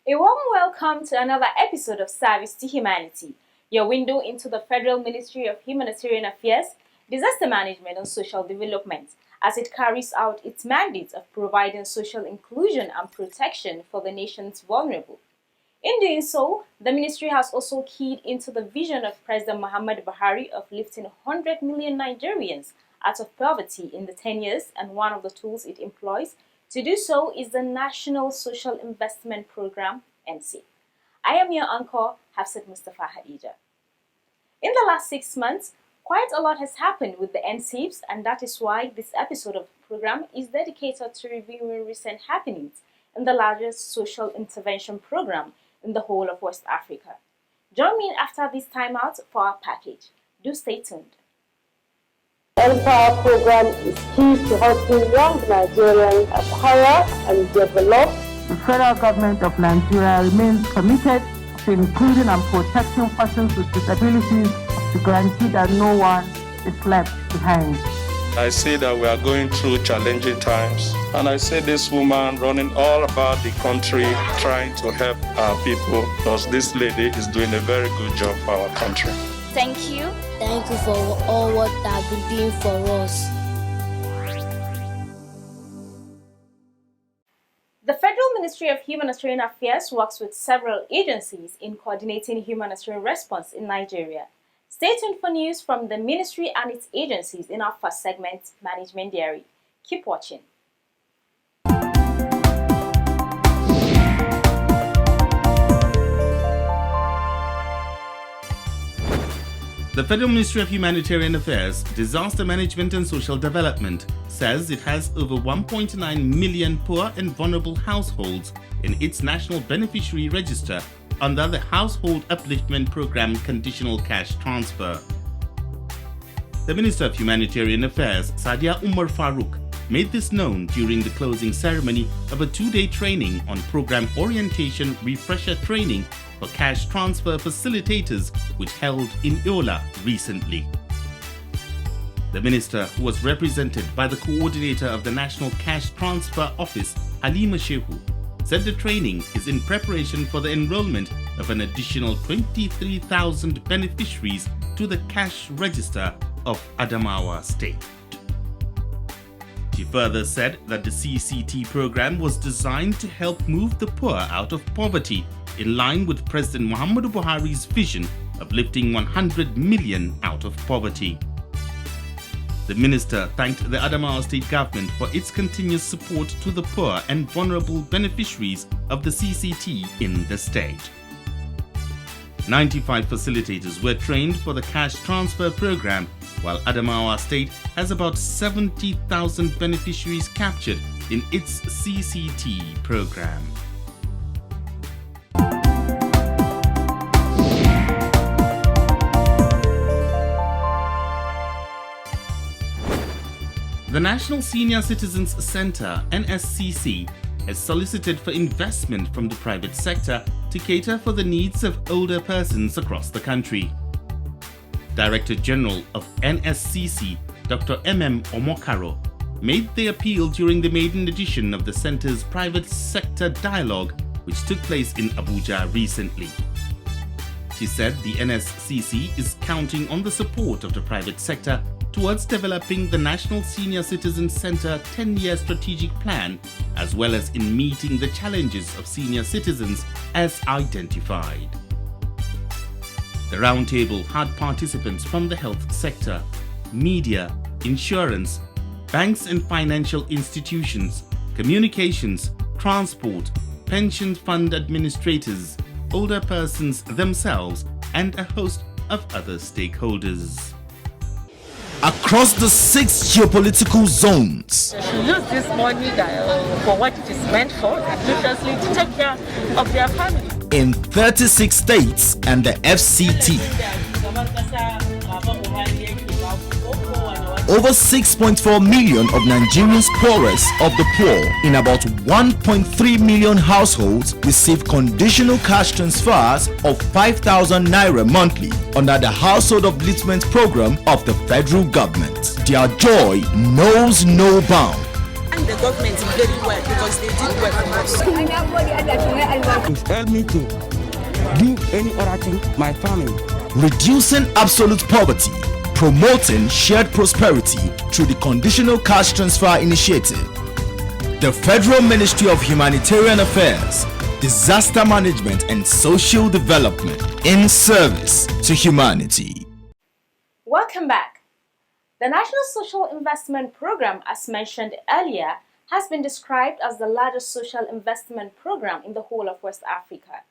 A warm welcome to another episode of Service to Humanity, your window into the Federal Ministry of Humanitarian Affairs, Disaster Management and Social Development, as it carries out its mandate of providing social inclusion and protection for the nation's vulnerable. In doing so, the ministry has also keyed into the vision of President Muhammadu Buhari of lifting 100 million Nigerians out of poverty in the 10 years, and one of the tools it employs to do so is the National Social Investment Program, NSIP. I am your anchor, Hafsat Mustafa Hadija. In the last 6 months, quite a lot has happened with the NSIPs, and that is why this episode of the program is dedicated to reviewing recent happenings in the largest social intervention program in the whole of West Africa. Join me after this timeout for our package. Do stay tuned. The Empower program is key to helping young Nigerians acquire and develop. The federal government of Nigeria remains committed to including and protecting persons with disabilities to guarantee that no one is left behind. I see that we are going through challenging times, and I see this woman running all about the country trying to help our people, because this lady is doing a very good job for our country. Thank you. Thank you for all what you have been doing for us. The Federal Ministry of Humanitarian Affairs works with several agencies in coordinating humanitarian response in Nigeria. Stay tuned for news from the ministry and its agencies in our first segment, Management Diary. Keep watching. The Federal Ministry of Humanitarian Affairs, Disaster Management and Social Development says it has over 1.9 million poor and vulnerable households in its National Beneficiary Register under the Household Upliftment Program Conditional Cash Transfer. The Minister of Humanitarian Affairs, Sadia Umar Farouk, made this known during the closing ceremony of a 2-day training on Program Orientation Refresher Training for Cash Transfer Facilitators, which held in Yola recently. The minister, who was represented by the coordinator of the National Cash Transfer Office, Halima Shehu, said the training is in preparation for the enrollment of an additional 23,000 beneficiaries to the cash register of Adamawa State. She further said that the CCT program was designed to help move the poor out of poverty in line with President Muhammadu Buhari's vision of lifting 100 million out of poverty. The minister thanked the Adamawa State government for its continuous support to the poor and vulnerable beneficiaries of the CCT in the state. 95 facilitators were trained for the cash transfer program, while Adamawa State has about 70,000 beneficiaries captured in its CCT program. The National Senior Citizens Center, NSCC, has solicited for investment from the private sector to cater for the needs of older persons across the country. Director General of NSCC, Dr. Omokaro, made the appeal during the maiden edition of the center's private sector dialogue, which took place in Abuja recently. She said the NSCC is counting on the support of the private sector towards developing the National Senior Citizen Center 10-year strategic plan, as well as in meeting the challenges of senior citizens as identified. The roundtable had participants from the health sector, media, insurance, banks and financial institutions, communications, transport, pension fund administrators, older persons themselves, and a host of other stakeholders. Across the 6 geopolitical zones. They should use this money for what it is meant for, graciously to take care of their family. In 36 states and the FCT. Over 6.4 million of Nigerians poorest of the poor in about 1.3 million households receive conditional cash transfers of 5,000 naira monthly under the Household Upliftment Program of the federal government. Their joy knows no bound. thank the government very well because they did well for us. It's helped me to do any other thing, my family. Reducing absolute poverty, promoting shared prosperity through the Conditional Cash Transfer Initiative. The Federal Ministry of Humanitarian Affairs, Disaster Management and Social Development in service to humanity. Welcome back. The National Social Investment Program, as mentioned earlier, has been described as the largest social investment program in the whole of West Africa.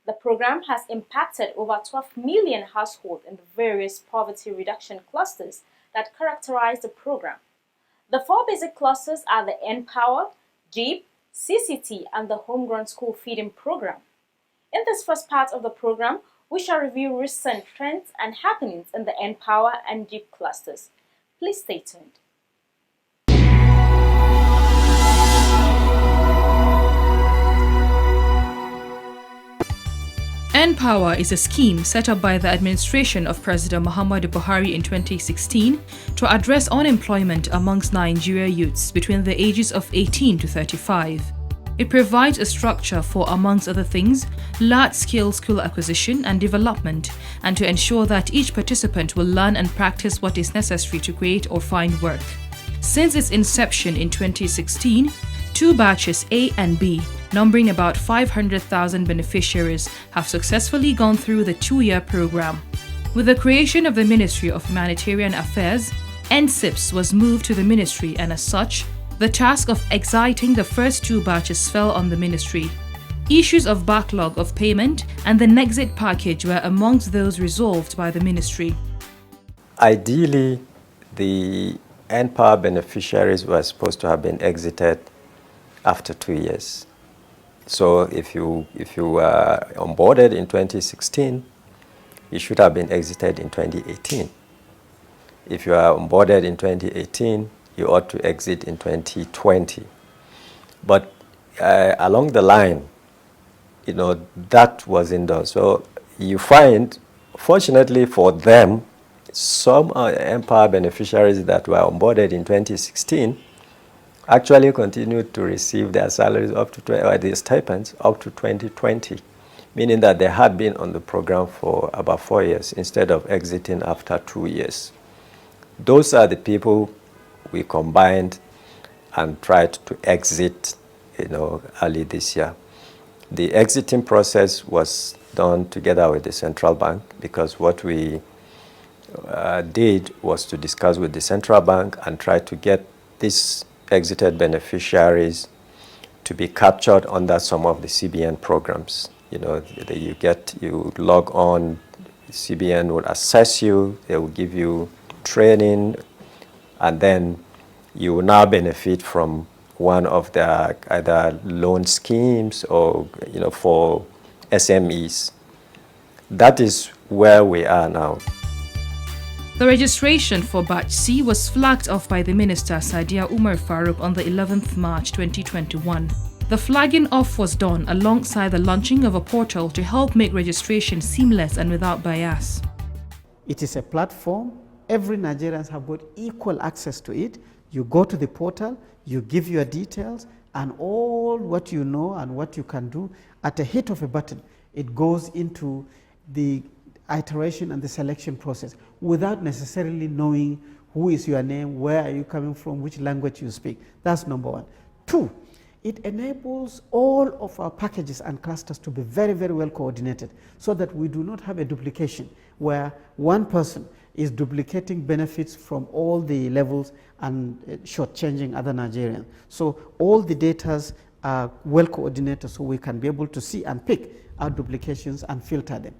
The program has impacted over 12 million households in the various poverty reduction clusters that characterize the program. The four basic clusters are the Empower, JEEP, CCT, and the Homegrown School Feeding Program. In this first part of the program, we shall review recent trends and happenings in the Empower and JEEP clusters. Please stay tuned. N-Power is a scheme set up by the administration of President Muhammadu Buhari in 2016 to address unemployment amongst Nigeria youths between the ages of 18 to 35. It provides a structure for, amongst other things, large-scale skill acquisition and development, and to ensure that each participant will learn and practice what is necessary to create or find work. Since its inception in 2016, two batches A and B, numbering about 500,000 beneficiaries, have successfully gone through the two-year program. With the creation of the Ministry of Humanitarian Affairs, NSIPs was moved to the ministry, and as such, the task of exiting the first two batches fell on the ministry. Issues of backlog of payment and the Nexit package were amongst those resolved by the ministry. Ideally, the N-Power beneficiaries were supposed to have been exited after 2 years. So if you were onboarded in 2016, you should have been exited in 2018. If you are onboarded in 2018, you ought to exit in 2020. But along the line, that wasn't done. So you find, fortunately for them, some Empower beneficiaries that were onboarded in 2016 actually continued to receive their salaries up to, or their stipends up to 2020, meaning that they had been on the program for about 4 years instead of exiting after 2 years. Those are the people we combined and tried to exit, early this year. The exiting process was done together with the central bank, because what we did was to discuss with the central bank and try to get these exited beneficiaries to be captured under some of the CBN programs. You log on, CBN will assess you, they will give you training, and then you will now benefit from one of their either loan schemes or for SMEs. That is where we are now. The registration for Batch C was flagged off by the Minister Sadiya Umar Farouk on the 11th March 2021. The flagging off was done alongside the launching of a portal to help make registration seamless and without bias. It is a platform. Every Nigerian has got equal access to it. You go to the portal, you give your details, and all what you know and what you can do, at a hit of a button, it goes into the iteration and the selection process without necessarily knowing who is your name, where are you coming from, which language you speak. That's number one. Two, it enables all of our packages and clusters to be very, very well coordinated so that we do not have a duplication where one person is duplicating benefits from all the levels and shortchanging other Nigerians. So all the data are well coordinated so we can be able to see and pick out duplications and filter them.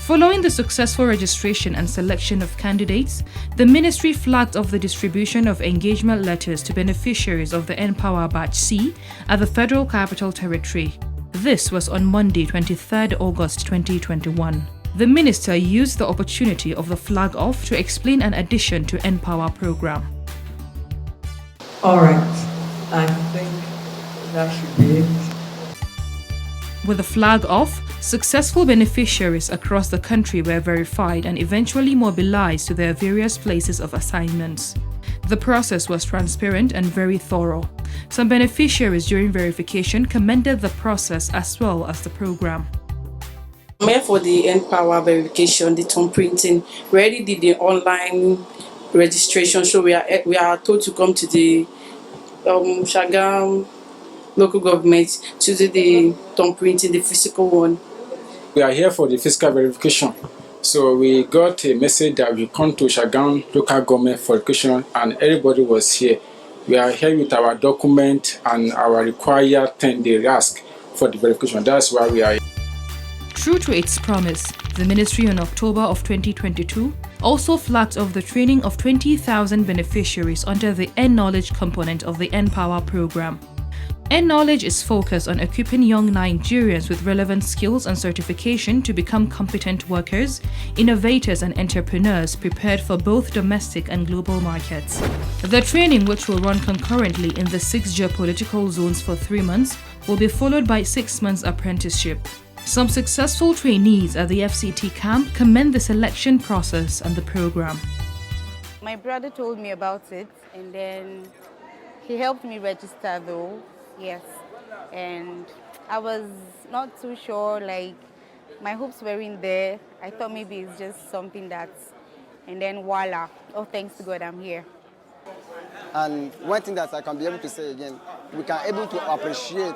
Following the successful registration and selection of candidates, the ministry flagged off the distribution of engagement letters to beneficiaries of the N-Power Batch C at the Federal Capital Territory. This was on Monday, 23rd August 2021. The minister used the opportunity of the flag off to explain an addition to N-Power program. All right, I think that should be it. With the flag off, successful beneficiaries across the country were verified and eventually mobilized to their various places of assignments. The process was transparent and very thorough. Some beneficiaries during verification commended the process as well as the program. I'm here for the NPower verification, the thumb printing. We already did the online registration, so we are told to come to the Shagam local government to do the thumb printing, the physical one. We are here for the physical verification. So we got a message that we come to Shagam local government for verification, and everybody was here. We are here with our document and our required 10-day ask for the verification. That's why we are here. True to its promise, the ministry in October of 2022 also flagged off the training of 20,000 beneficiaries under the N-Knowledge component of the N-Power program. N-Knowledge is focused on equipping young Nigerians with relevant skills and certification to become competent workers, innovators and entrepreneurs prepared for both domestic and global markets. The training, which will run concurrently in the 6 geopolitical zones for 3 months, will be followed by 6 months apprenticeship. Some successful trainees at the FCT camp commend the selection process and the program. My brother told me about it, and then he helped me register though, yes. And I was not too sure, like my hopes were in there. I thought maybe it's just something that's, and then voila, oh thanks to God I'm here. And one thing that I can be able to say again, we can able to appreciate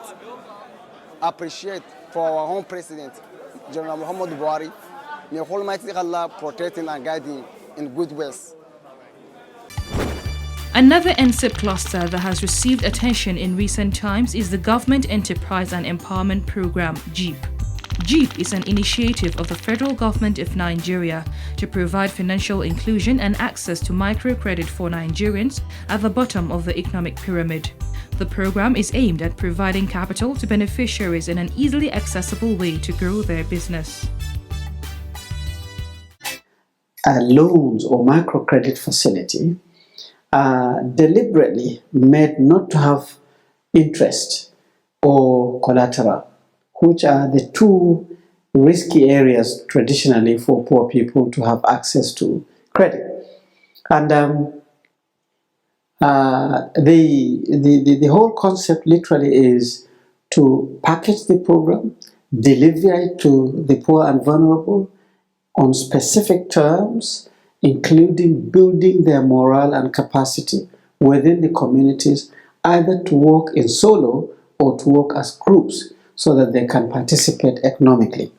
for our home president, General Muhammadu Buhari. May Almighty Allah protect him and guide him in good ways. Another NSIP cluster that has received attention in recent times is the Government Enterprise and Empowerment Program, GEEP. GEEP is an initiative of the federal government of Nigeria to provide financial inclusion and access to microcredit for Nigerians at the bottom of the economic pyramid. The program is aimed at providing capital to beneficiaries in an easily accessible way to grow their business. Loans or microcredit facility are deliberately made not to have interest or collateral, which are the two risky areas traditionally for poor people to have access to credit. And the whole concept literally is to package the program, deliver it to the poor and vulnerable on specific terms, including building their morale and capacity within the communities, either to work in solo or to work as groups so that they can participate economically.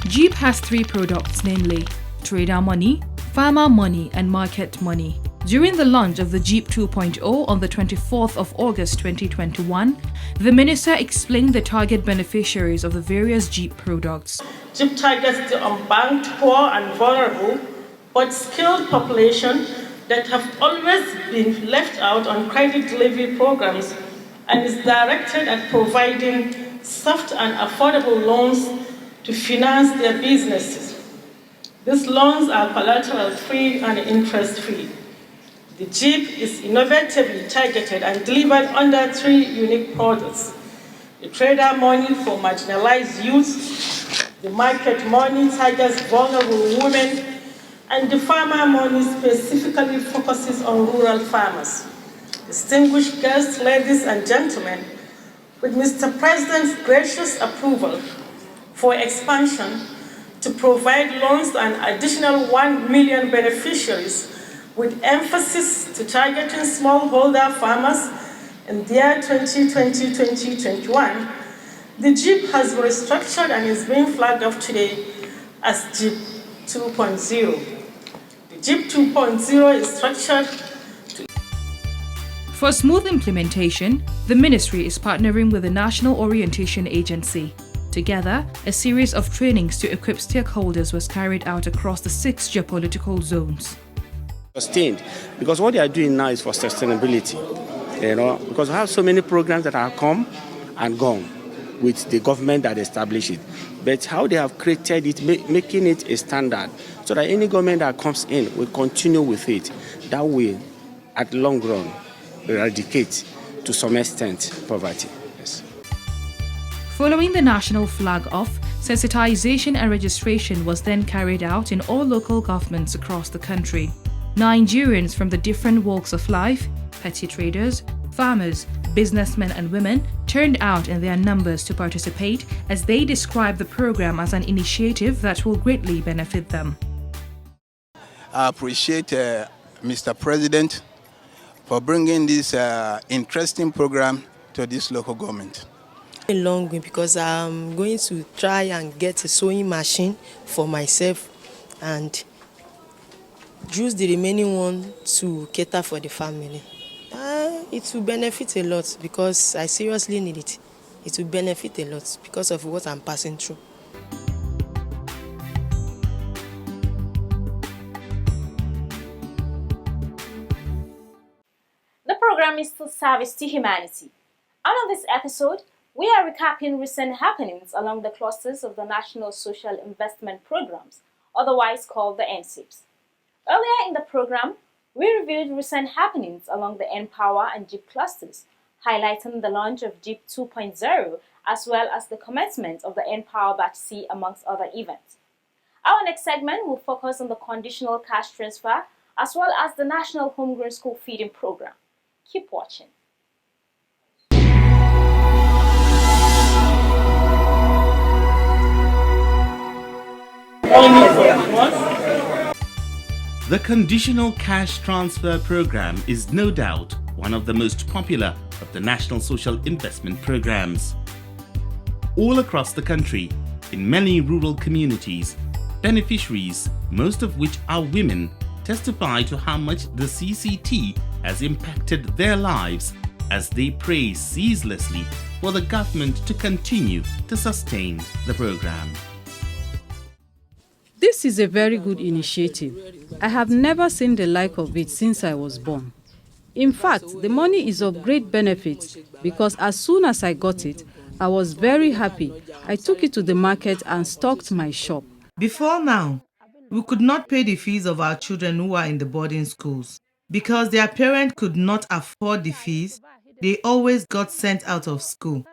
GEEP has 3 products, namely Trader Money, Farmer Money and Market Money. During the launch of the GEEP 2.0 on the 24th of August 2021, the minister explained the target beneficiaries of the various GEEP products. GEEP targets the unbanked, poor and vulnerable, but skilled population that have always been left out on credit delivery programs and is directed at providing soft and affordable loans to finance their businesses. These loans are collateral-free and interest-free. The GEEP is innovatively targeted and delivered under 3 unique products: the Trader Money for marginalized youth, the Market Money targets vulnerable women, and the Farmer Money specifically focuses on rural farmers. Distinguished guests, ladies and gentlemen, with Mr. President's gracious approval for expansion to provide loans to an additional 1 million beneficiaries, with emphasis to targeting smallholder farmers in the year 2020-2021, the GEEP has been restructured and is being flagged off today as GEEP 2.0. The GEEP 2.0 is structured to... For smooth implementation, the ministry is partnering with the National Orientation Agency. Together, a series of trainings to equip stakeholders was carried out across the 6 geopolitical zones. Sustained, because what they are doing now is for sustainability, because we have so many programs that have come and gone with the government that established it, but how they have created it, making it a standard, so that any government that comes in will continue with it. That will, at long run, eradicate to some extent poverty. Yes. Following the national flag off, sensitization and registration was then carried out in all local governments across the country. Nigerians from the different walks of life, petty traders, farmers, businessmen and women, turned out in their numbers to participate as they describe the program as an initiative that will greatly benefit them. I appreciate Mr. President for bringing this interesting program to this local government. A long way because I'm going to try and get a sewing machine for myself and use the remaining one to cater for the family. It will benefit a lot because I seriously need it. It will benefit a lot because of what I'm passing through. The program is still Service to Humanity. And on this episode, we are recapping recent happenings along the clusters of the National Social Investment Programs, otherwise called the NSIPs. Earlier in the program, we reviewed recent happenings along the N-Power and JIP clusters, highlighting the launch of JIP 2.0 as well as the commencement of the N-Power Batch C amongst other events. Our next segment will focus on the conditional cash transfer as well as the National Homegrown School Feeding Program. Keep watching. The Conditional Cash Transfer Program is no doubt one of the most popular of the National Social Investment Programs. All across the country, in many rural communities, beneficiaries, most of which are women, testify to how much the CCT has impacted their lives as they pray ceaselessly for the government to continue to sustain the program. This is a very good initiative. I have never seen the like of it since I was born. In fact, the money is of great benefit because as soon as I got it, I was very happy. I took it to the market and stocked my shop. Before now, we could not pay the fees of our children who are in the boarding schools. Because their parents could not afford the fees, they always got sent out of school.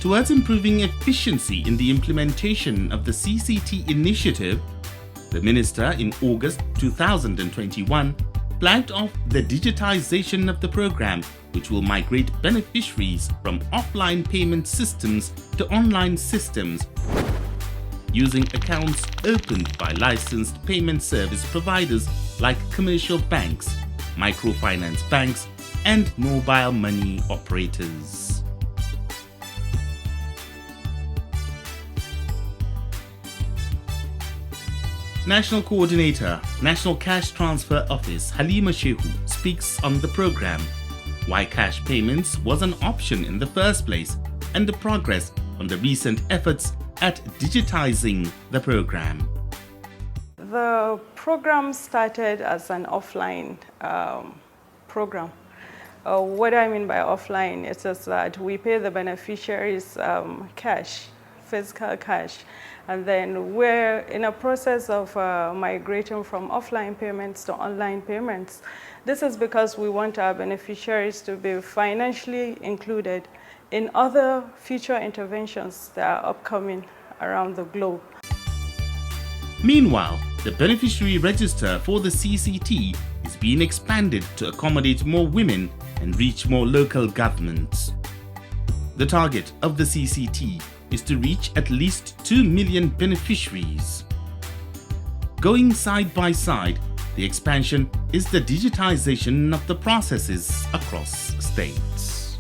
Towards improving efficiency in the implementation of the CCT initiative, the Minister in August 2021 flagged off the digitization of the program, which will migrate beneficiaries from offline payment systems to online systems using accounts opened by licensed payment service providers like commercial banks, microfinance banks, and mobile money operators. National Coordinator, National Cash Transfer Office Halima Shehu speaks on the program, why cash payments was an option in the first place, and the progress on the recent efforts at digitizing the program. The program started as an offline program. What I mean by offline is just that we pay the beneficiaries cash, physical cash, and then we're in a process of migrating from offline payments to online payments. This is because we want our beneficiaries to be financially included in other future interventions that are upcoming around the globe. Meanwhile, the beneficiary register for the CCT is being expanded to accommodate more women and reach more local governments. The target of the CCT is to reach at least 2 million beneficiaries. Going side by side, the expansion is the digitization of the processes across states.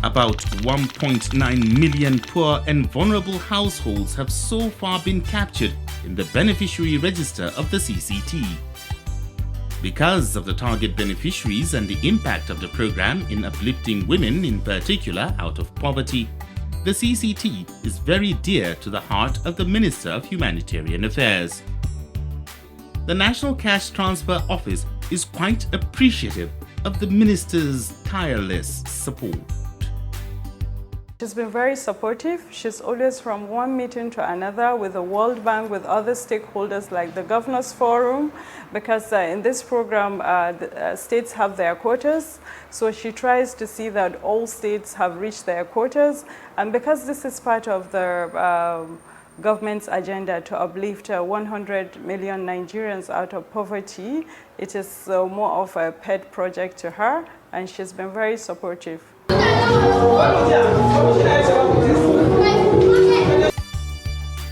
About 1.9 million poor and vulnerable households have so far been captured in the beneficiary register of the CCT. Because of the target beneficiaries and the impact of the program in uplifting women in particular out of poverty, the CCT is very dear to the heart of the Minister of Humanitarian Affairs. The National Cash Transfer Office is quite appreciative of the Minister's tireless support. She's been very supportive. She's always from one meeting to another with the World Bank, with other stakeholders like the Governors Forum, because in this program, the states have their quotas. So she tries to see that all states have reached their quotas. And because this is part of the government's agenda to uplift 100 million Nigerians out of poverty. It is more of a pet project to her, and she's been very supportive.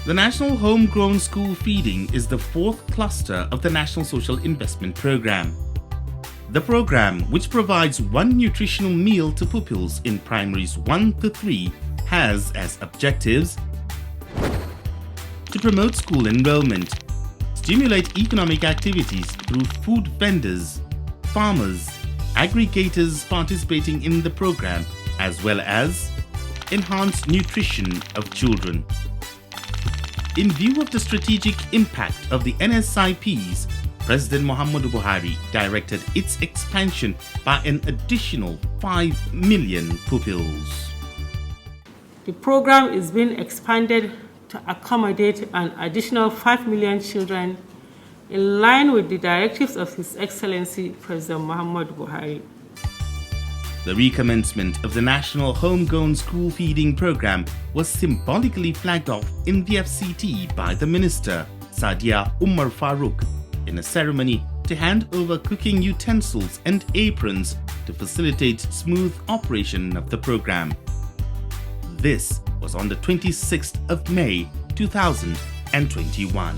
The National Homegrown School Feeding is the fourth cluster of the National Social Investment Program. The program, which provides one nutritional meal to pupils in primaries 1 to 3, has as objectives to promote school enrollment, stimulate economic activities through food vendors, farmers, aggregators participating in the program, as well as enhance nutrition of children. In view of the strategic impact of the NSIPs, President Muhammadu Buhari directed its expansion by an additional 5 million pupils. The program is being expanded to accommodate an additional 5 million children in line with the directives of His Excellency President Muhammadu Buhari. The recommencement of the National Homegrown School Feeding Program was symbolically flagged off in the FCT by the Minister, Sadia Umar Farouk, in a ceremony to hand over cooking utensils and aprons to facilitate smooth operation of the program. This was on the 26th of May 2021.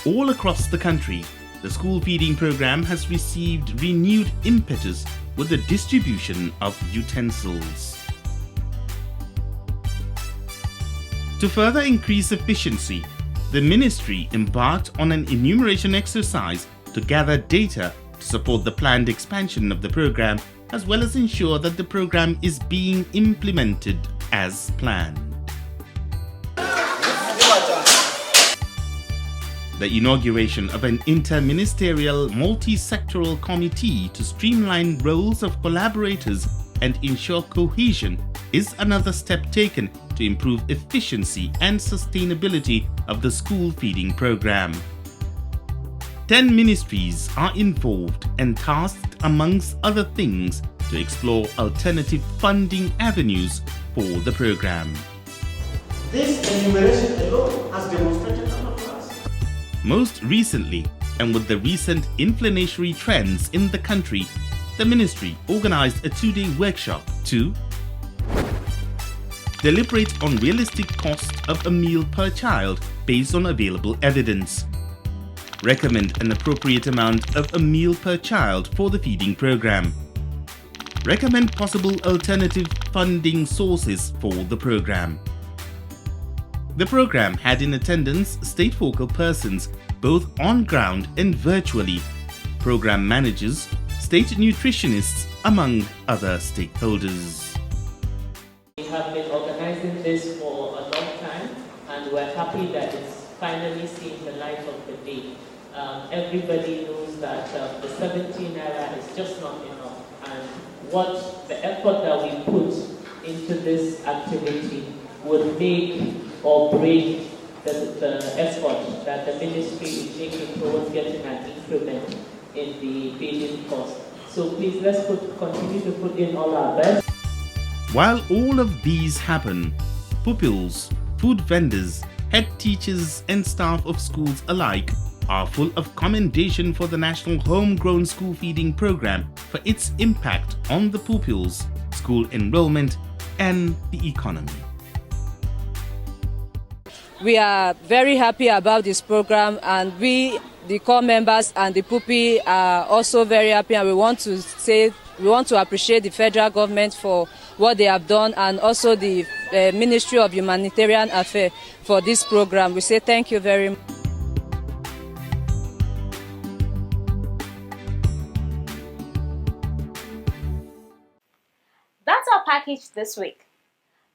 All across the country, the school feeding program has received renewed impetus with the distribution of utensils. To further increase efficiency, the ministry embarked on an enumeration exercise to gather data to support the planned expansion of the program, as well as ensure that the program is being implemented as planned. The inauguration of an inter-ministerial multi-sectoral committee to streamline roles of collaborators and ensure cohesion is another step taken to improve efficiency and sustainability of the school feeding program. 10 ministries are involved and tasked, amongst other things, to explore alternative funding avenues for the program. This enumeration alone has demonstrated our class. Most recently, and with the recent inflationary trends in the country, the ministry organized a 2-day workshop to deliberate on realistic cost of a meal per child based on available evidence, recommend an appropriate amount of a meal per child for the feeding program, recommend possible alternative funding sources for the program. The program had in attendance state focal persons, both on ground and virtually, program managers, state nutritionists, among other stakeholders. We have been organizing this for a long time, and we're happy that it's finally seeing the light of the day. Everybody knows that the 17 naira is just not enough, and what the effort that we put into this activity would make or break the effort that the ministry is making towards getting an increment in the feeding cost. So please, let's continue to put in all our best. While all of these happen, pupils, food vendors, head teachers and staff of schools alike are full of commendation for the National Homegrown School Feeding Program for its impact on the pupils, school enrollment and the economy. We are very happy about this program, and we, the core members and the PUPI, are also very happy, and we want to appreciate the federal government for what they have done, and also the Ministry of Humanitarian Affairs for this program. We say thank you very much. That's our package this week.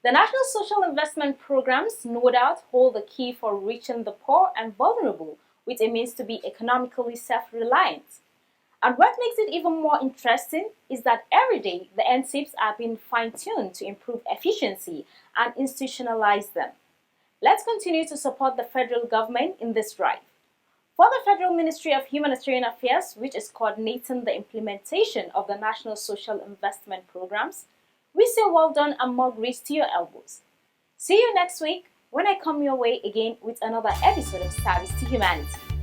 The National Social Investment Programs no doubt hold the key for reaching the poor and vulnerable, which it means to be economically self-reliant. And what makes it even more interesting is that every day the NSIPs are being fine-tuned to improve efficiency and institutionalize them. Let's continue to support the federal government in this drive. For the Federal Ministry of Humanitarian Affairs, which is coordinating the implementation of the National Social Investment Programs, we say well done and more grace to your elbows. See you next week when I come your way again with another episode of Service to Humanity.